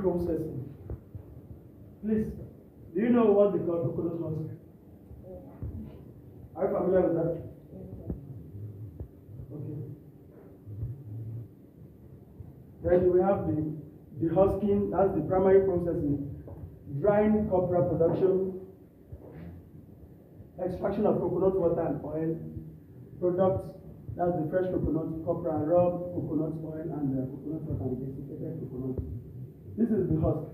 processing. Please, do you know what they call coconut husk? Are you familiar with that? Okay. Then we have the husking, that's the primary processing. Drying copra production, extraction of coconut water and oil, products, that's the fresh coconut, copra, raw coconut oil, and coconut water and desiccated coconut. This is the husk.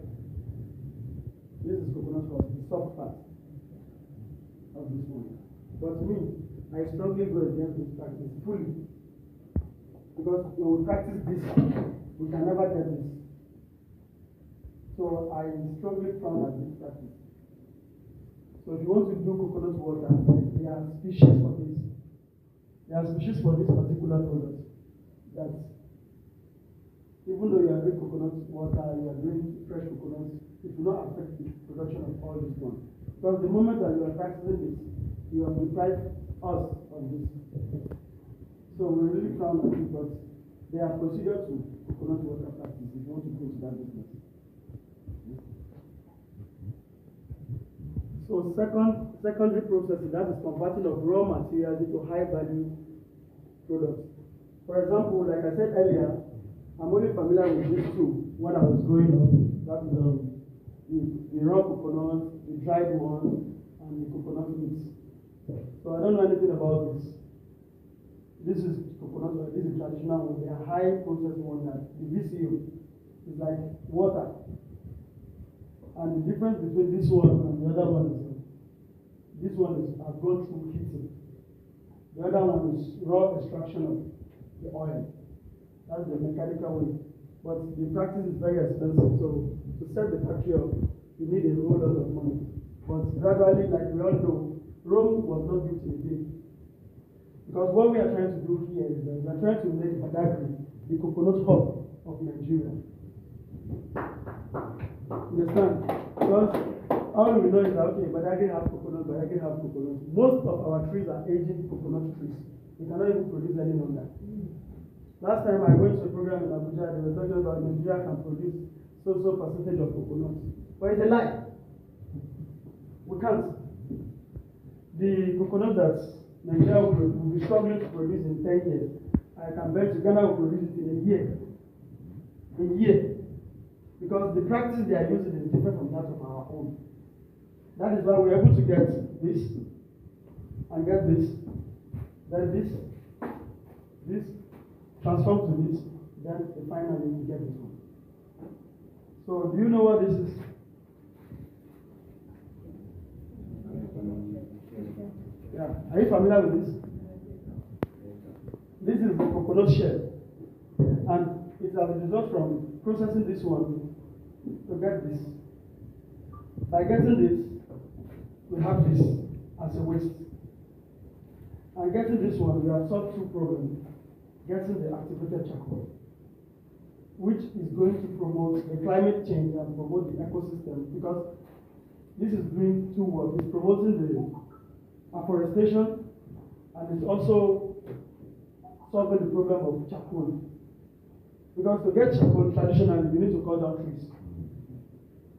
This is coconut husk, the soft part of this one. But me, I strongly go against this practice fully. Because when we practice this, we can never get this. So I strongly frown at this practice. So if you want to do coconut water, there are species for this. There are species for this particular product. That even though you are doing coconut water, you are doing fresh coconut, it will not affect the production of all this one. Because the moment that you are practicing this, you have deprived us of this. So we really frown at it, but there are procedures to coconut water practice if you want to go to that business. So secondary processing, that is converting of raw materials into high value products. For example, like I said earlier, I'm only familiar with these two when I was growing up. That is the raw coconut, the dried one, and the coconut mix. So I don't know anything about this. This is coconut oil, this is traditional one. They are high processed one that the VCO is like water. And the difference between this one and the other one is this one is has gone through heating. The other one is raw extraction of the oil. That's the mechanical way. But the practice is very expensive. So to set the factory up, you need a whole lot of money. But gradually, like we all know, Rome was not built in a day. Because what we are trying to do here is that we are trying to make Badagry the coconut hub of Nigeria. Understand? Because all we know is that, okay, Badagry have coconut, Badagry have coconut. Most of our trees are aging coconut trees. We cannot even produce any longer. Last time I went to a program in Abuja, they were talking about Nigeria can produce so percentage of coconut. But it's a lie. We can't. The coconut that Nigeria will be struggling to produce in 10 years, I can bet you Ghana will produce it in a year. A year. Because the practice they are using is different from that of our own. That is why we're able to get this, and get this, then this, transform to this, then finally we get this one. So do you know what this is? Yeah. Are you familiar with this? This is the coconut shell. And it has a result from processing this one to get this. By getting this, we have this as a waste. And getting this one, we have solved two problems. Getting the activated charcoal, which is going to promote the climate change and promote the ecosystem, because this is doing two work. It's promoting the afforestation, and it's also solving the problem of charcoal. Because to get charcoal traditionally, you need to cut down trees.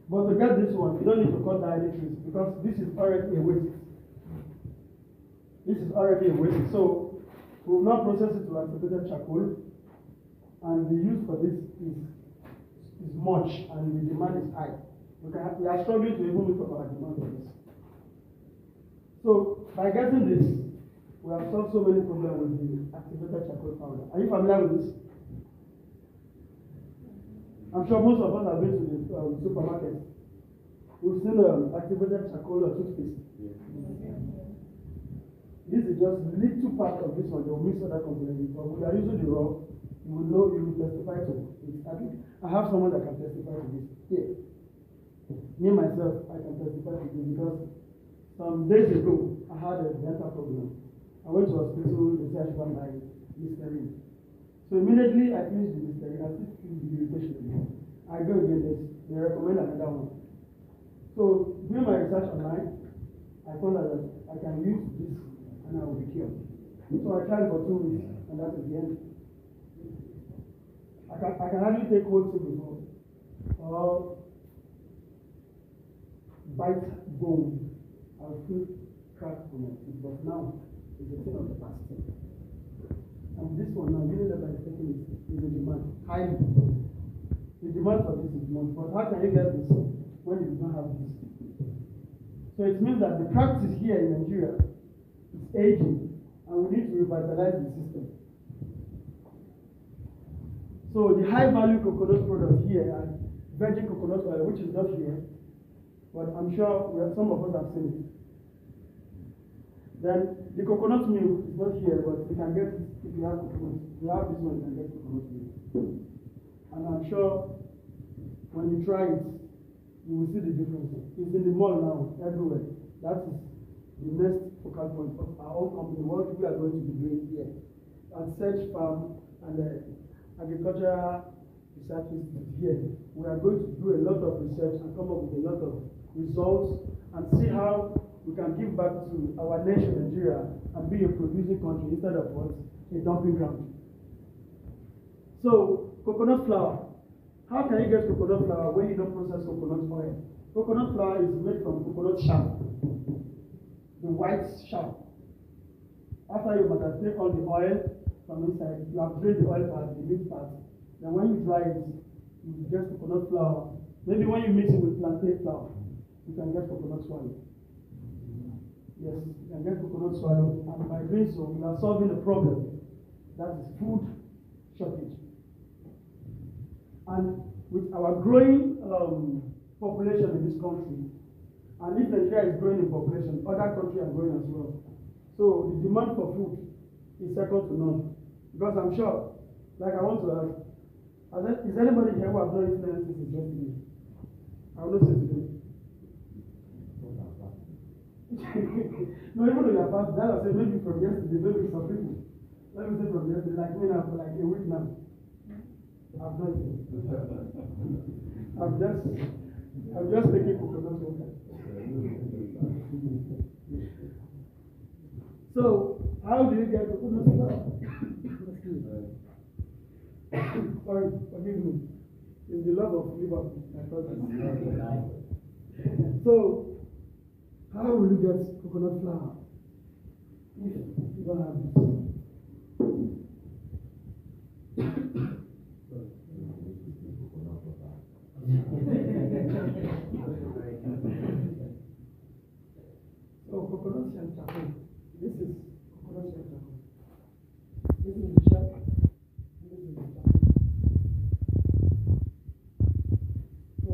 But to get this one, you don't need to cut down any trees, because this is already a waste. This is already a waste. So we will not process it to activated charcoal, and the use for this is much, and the demand is high. We are struggling to even meet up our demand for this. So by getting this, we have solved so many problems with the activated charcoal powder. Are you familiar with this? I'm sure most of us have been to the supermarket. We've seen activated charcoal or toothpaste. This is just a little part of this one. They will mix other components. But we are using the raw. You will know, you will testify to it. I have someone that can testify to this. Here. Me myself, I can testify to this because some days ago, I had a dental problem. I went to hospital, they said I should buy Listerine. So immediately I finished the Listerine, I still feel the irritation again. I go again, they recommend another one. So doing my research online, I found out that I can use this and I will be cured. So I tried for 2 weeks, and that is the end. I can hardly take cold tea before. or bite bone, I will feel crack from it. But now, it's a thing of the past. And this one now, Unilever is taking it, is a demand, highly. The demand for this is much, but how can you get this when you don't have this? So it means that the practice here in Nigeria is aging, and we need to revitalize the system. So the high value coconut products here are virgin coconut oil, which is not here, but I'm sure some of us have seen it. Then the coconut milk is not here, but you can get it if you have coconut. If you have this one, you can get coconut milk. And I'm sure when you try it, you will see the difference. It's in the mall now, everywhere. That is the next focal point of our own company, what we are going to be doing here at Sedge Farm and the Agricultural Research Institute here. We are going to do a lot of research and come up with a lot of results and see how we can give back to our nation, Nigeria, and be a producing country instead of what? A dumping ground. So, coconut flour. How can you get coconut flour when you don't process coconut oil? Coconut flour is made from coconut chaff, the white chaff. After you take all the oil from inside, you have drained the oil part, the meat part. Then when you dry it, you get coconut flour. Maybe when you mix it with plantain flour, you can get coconut swallow. Yes, you can get coconut swallow, and by doing so, you are solving a problem. That is food shortage. And with our growing population in this country, and if Nigeria is growing in population, other countries are growing as well. So the demand for food is second to none. Because I'm sure, like I want to ask, is anybody here who has not eaten anything since yesterday? I will not say today. No, even though you are fast, that I say maybe from yesterday, maybe some people. Let me say from yesterday, like me now for like a week now. I've done it. I'm just taking coconut water. So, how do you get coconut flour? Sorry, forgive me. It's the love of Liverpool. So, how will you get coconut flour if you don't have this? So coconut shell charcoal. This is coconut shell charcoal. This is the shell. This is the charcoal. So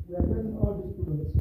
we are getting all these products